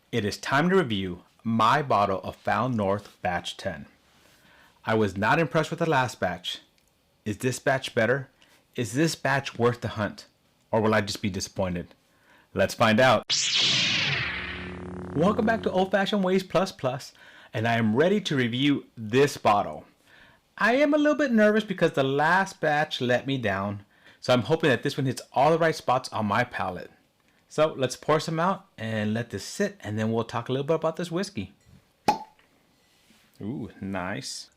It is time to review my bottle of Found North Batch 10. I was not impressed with the last batch. Is this batch better? Is this batch worth the hunt? Or will I just be disappointed? Let's find out. Welcome back to Old Fashioned Ways Plus Plus, and I am ready to review this bottle. I am a little bit nervous because the last batch let me down, so I'm hoping that this one hits all the right spots on my palate. So let's pour some out and let this sit, and then we'll talk a little bit about this whiskey. Ooh, nice.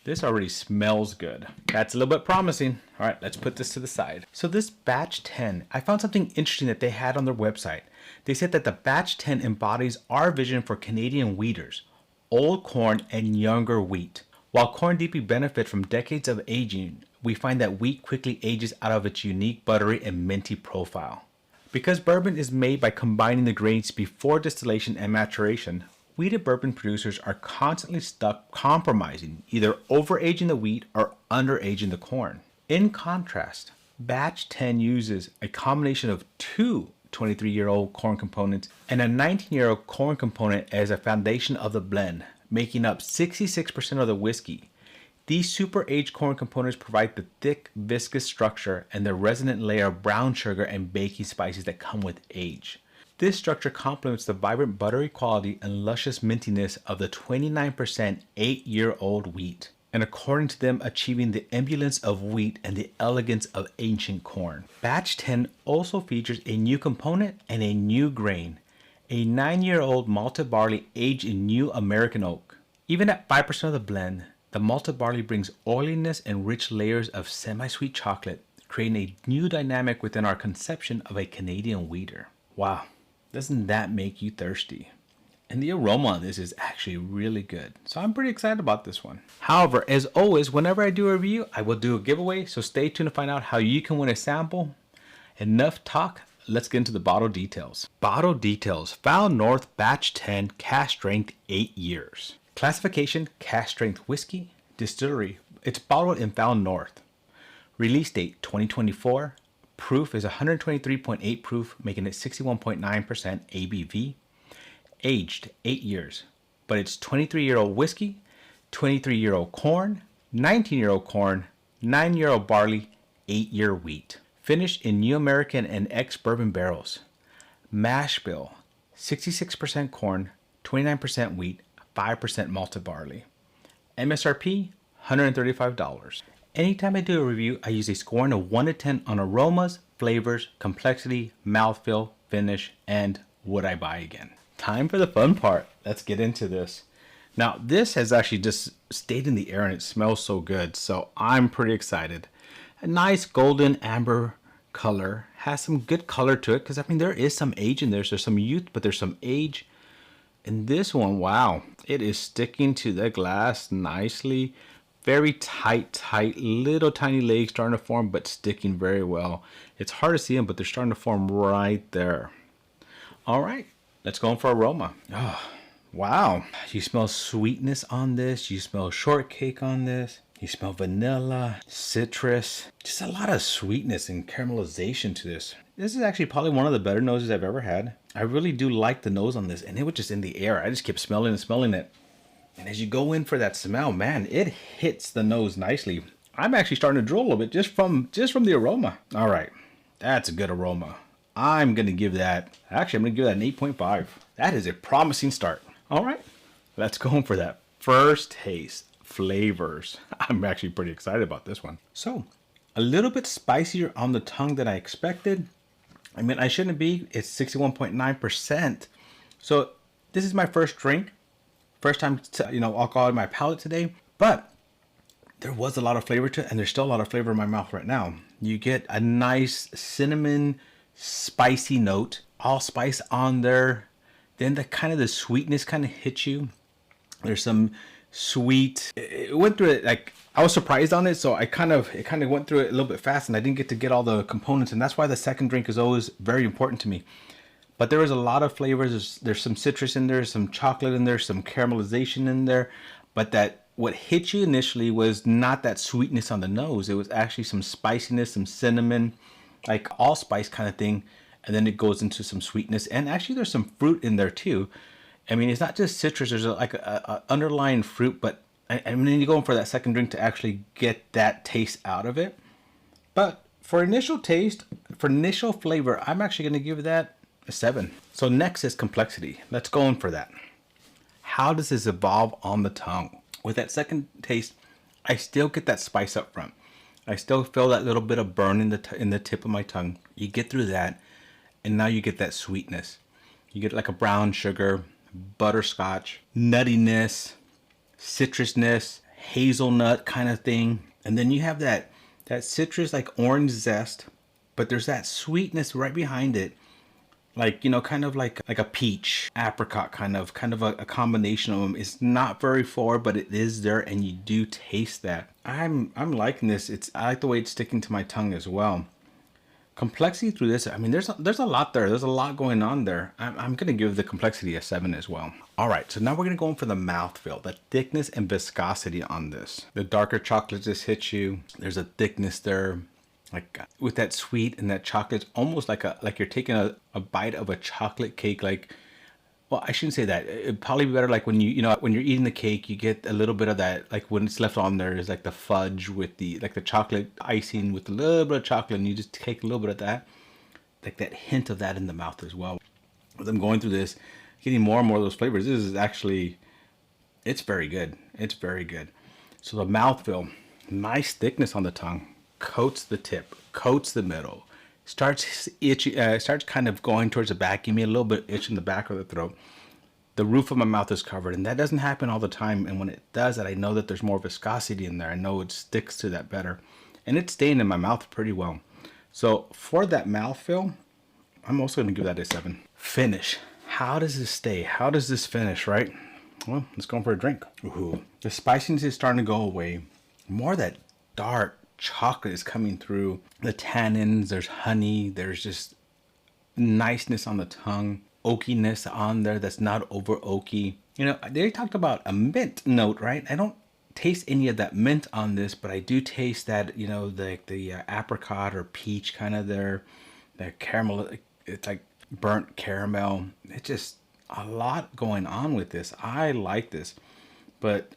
This already smells good. That's a little bit promising. All right, let's put this to the side. So this batch 10, I found something interesting that they had on their website. They said that the batch 10 embodies our vision for Canadian wheaters, old corn and younger wheat. While corn deeply benefit from decades of aging, we find that wheat quickly ages out of its unique buttery and minty profile. Because bourbon is made by combining the grains before distillation and maturation, wheated bourbon producers are constantly stuck compromising, either over-aging the wheat or under-aging the corn. In contrast, batch 10 uses a combination of two 23-year-old corn components and a 19-year-old corn component as a foundation of the blend, making up 66% of the whiskey. These super aged corn components provide the thick, viscous structure and the resonant layer of brown sugar and baking spices that come with age. This structure complements the vibrant buttery quality and luscious mintiness of the 29% 8-year-old wheat, and according to them, achieving the ebullience of wheat and the elegance of ancient corn. Batch 10 also features a new component and a new grain, a 9-year-old malted barley aged in new American oak. Even at 5% of the blend, the malted barley brings oiliness and rich layers of semi-sweet chocolate, creating a new dynamic within our conception of a Canadian wheater. Wow, doesn't that make you thirsty? And the aroma on this is actually really good, so I'm pretty excited about this one. However, as always, whenever I do a review, I will do a giveaway, so stay tuned to find out how you can win a sample. Enough talk, let's get into the bottle details. Bottle details: Found North Batch 10, Cask Strength, 8 years. Classification: Cask Strength whiskey. Distillery: it's bottled in Found North. Release date: 2024. Proof is 123.8 proof, making it 61.9% ABV. Aged 8 years, but it's 23-year-old whiskey, 23-year-old corn, 19-year-old corn, 9-year-old barley, 8-year wheat. Finished in New American and Ex-Bourbon barrels. Mashbill: 66% corn, 29% wheat, 5% malted barley. MSRP $135. Anytime I do a review, I use a scoring of 1 to 10 on aromas, flavors, complexity, mouthfeel, finish, and would I buy again. Time for the fun part. Let's get into this. Now, this has actually just stayed in the air and it smells so good, so I'm pretty excited. A nice golden amber color, has some good color to it, because I mean there is some age in there. So there's some youth, but there's some age. And this one, wow, it is sticking to the glass nicely. Very tight, little tiny legs starting to form, but sticking very well. It's hard to see them, but they're starting to form right there. All right, let's go in for aroma. Oh, wow. You smell sweetness on this. You smell shortcake on this. You smell vanilla, citrus, just a lot of sweetness and caramelization to this. This is actually probably one of the better noses I've ever had. I really do like the nose on this, and it was just in the air. I just kept smelling and smelling it. And as you go in for that smell, man, it hits the nose nicely. I'm actually starting to drool a little bit just from the aroma. All right, that's a good aroma. I'm going to give that, actually I'm going to give that an 8.5. That is a promising start. All right, let's go in for that first taste. Flavors. I'm actually pretty excited about this one. So, a little bit spicier on the tongue than I expected. I mean, I shouldn't be. It's 61.9%. So, this is my first drink. First time, alcohol in my palate today. But there was a lot of flavor to it, and there's still a lot of flavor in my mouth right now. You get a nice cinnamon, spicy note, allspice on there. Then the sweetness kind of hits you. There's some sweet. It went through it like I was surprised on it, so it kind of went through it a little bit fast, and I didn't get all the components, and that's why the second drink is always very important to me. But there was a lot of flavors. There's some citrus in there, some chocolate in there, some caramelization in there, but what hit you initially was not that sweetness on the nose. It was actually some spiciness, some cinnamon, like allspice kind of thing, and then it goes into some sweetness, and actually there's some fruit in there too. I mean, it's not just citrus. There's like a underlying fruit, but I mean, you're going for that second drink to actually get that taste out of it. But for initial taste, for initial flavor, I'm actually going to give that a 7. So next is complexity. Let's go in for that. How does this evolve on the tongue? With that second taste, I still get that spice up front. I still feel that little bit of burn in the tip of my tongue. You get through that, and now you get that sweetness. You get like a brown sugar, butterscotch, nuttiness, citrusness, hazelnut kind of thing. And then you have that citrus, like orange zest, but there's that sweetness right behind it. Like, you know, kind of like a peach, apricot, kind of a combination of them. It's not very forward, but it is there, and you do taste that. I'm liking this. I like the way it's sticking to my tongue as well. Complexity through this, I mean, there's a lot there. There's a lot going on there. I'm going to give the complexity a 7 as well. All right, so now we're going to go in for the mouthfeel, the thickness and viscosity on this. The darker chocolate just hits you. There's a thickness there. Like with that sweet and that chocolate, it's almost like you're taking a bite of a chocolate cake. Like, well, I shouldn't say that. It'd probably be better like when when you're eating the cake, you get a little bit of that, like when it's left on there is like the fudge with the chocolate icing with a little bit of chocolate, and you just take a little bit of that, like that hint of that in the mouth as well. As I'm going through this, getting more and more of those flavors, this is actually, it's very good. It's very good. So the mouthfeel, nice thickness on the tongue. Coats the tip, coats the middle, starts itchy, starts kind of going towards the back. Give me a little bit of itch in the back of the throat. The roof of my mouth is covered, and that doesn't happen all the time. And when it does that, I know that there's more viscosity in there. I know it sticks to that better, and it's staying in my mouth pretty well. So for that mouthfeel, I'm also going to give that a 7. Finish. How does this stay? How does this finish, right? Well, let's go for a drink. Ooh. The spiciness is starting to go away. More of that dark chocolate is coming through. The tannins, there's honey, there's just niceness on the tongue, oakiness on there that's not over oaky. You know, they talked about a mint note, right? I don't taste any of that mint on this, but I do taste that, you know, the apricot or peach kind of there, that caramel. It's like burnt caramel. It's just a lot going on with this. I like this, but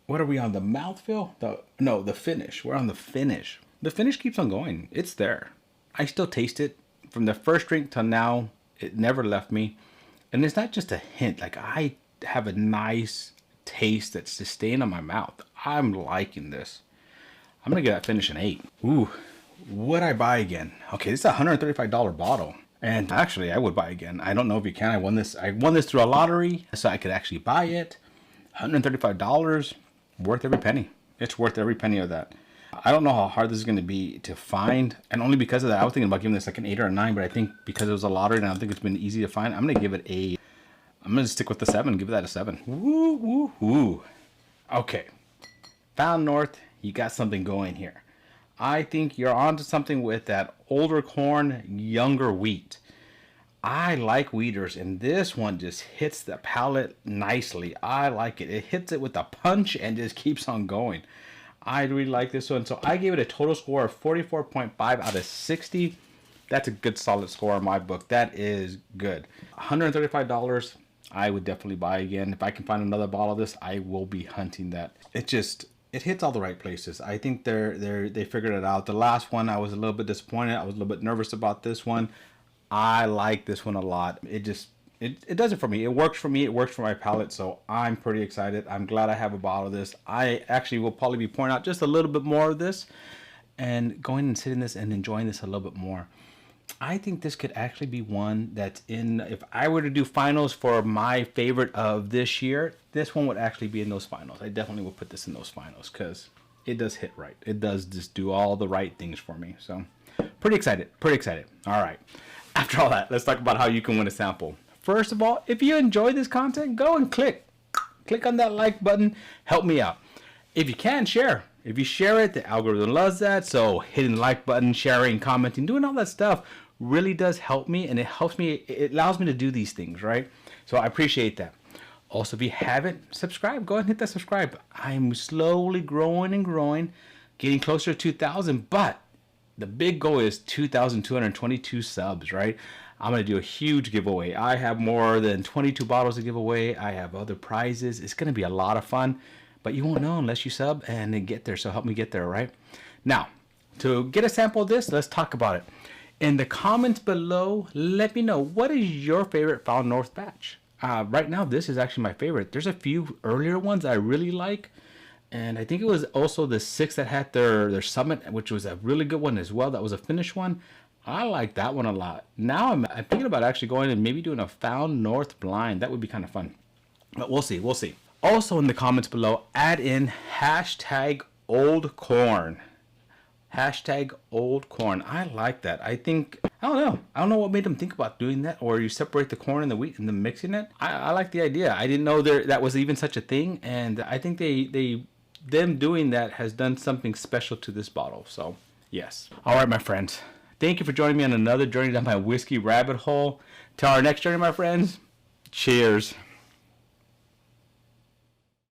what are we on? The mouthfeel? The finish. We're on the finish. The finish keeps on going. It's there. I still taste it. From the first drink till now, it never left me. And it's not just a hint. Like, I have a nice taste that's just staying on my mouth. I'm liking this. I'm going to give that finish an 8. Ooh, would I buy again? Okay, this is a $135 bottle. And actually, I would buy again. I don't know if you can. I won this through a lottery, so I could actually buy it. $135. Worth every penny. It's worth every penny of that. I don't know how hard this is going to be to find, and only because of that, I was thinking about giving this like an 8 or a 9, but I think because it was a lottery and I don't think it's been easy to find, I'm going to give it I'm going to stick with the 7, give that a 7. Woo, woo, woo. Okay. Found North, you got something going here. I think you're onto something with that older corn, younger wheat. I like wheaters, and this one just hits the palate nicely. I like it. It hits it with a punch and just keeps on going. I really like this one. So I gave it a total score of 44.5 out of 60. That's a good solid score in my book. That is good. $135. I would definitely buy again. If I can find another bottle of this, I will be hunting that. It hits all the right places. I think they figured it out. The last one, I was a little bit disappointed. I was a little bit nervous about this one. I like this one a lot. It does it for me. It works for me. It works for my palate. So I'm pretty excited. I'm glad I have a bottle of this. I actually will probably be pouring out just a little bit more of this and going and sitting this and enjoying this a little bit more. I think this could actually be one that's in, if I were to do finals for my favorite of this year, this one would actually be in those finals. I definitely will put this in those finals because it does hit right. It does just do all the right things for me. So pretty excited. All right. After all that, let's talk about how you can win a sample. First of all, if you enjoy this content, go and click on that like button. Help me out. If you can, share. If you share it, the algorithm loves that. So hitting the like button, sharing, commenting, doing all that stuff really does help me, and it helps me. It allows me to do these things, right? So I appreciate that. Also, if you haven't subscribed, go ahead and hit that subscribe. I'm slowly growing and growing, getting closer to 2,000, but the big goal is 2,222 subs, right? I'm going to do a huge giveaway. I have more than 22 bottles to give away. I have other prizes. It's going to be a lot of fun, but you won't know unless you sub and then get there. So help me get there, right? Now, to get a sample of this, let's talk about it. In the comments below, let me know, what is your favorite Found North batch? Right now, this is actually my favorite. There's a few earlier ones I really like. And I think it was also the 6 that had their summit, which was a really good one as well. That was a finished one. I like that one a lot. Now I'm thinking about actually going and maybe doing a Found North blind. That would be kind of fun. But we'll see. We'll see. Also in the comments below, add in hashtag old corn. Hashtag old corn. I like that. I don't know what made them think about doing that, or you separate the corn and the wheat and then mixing it. I like the idea. I didn't know that was even such a thing, and I think them doing that has done something special to this bottle. So yes. All right, my friends, thank you for joining me on another journey down my whiskey rabbit hole. Till our next journey, my friends, cheers.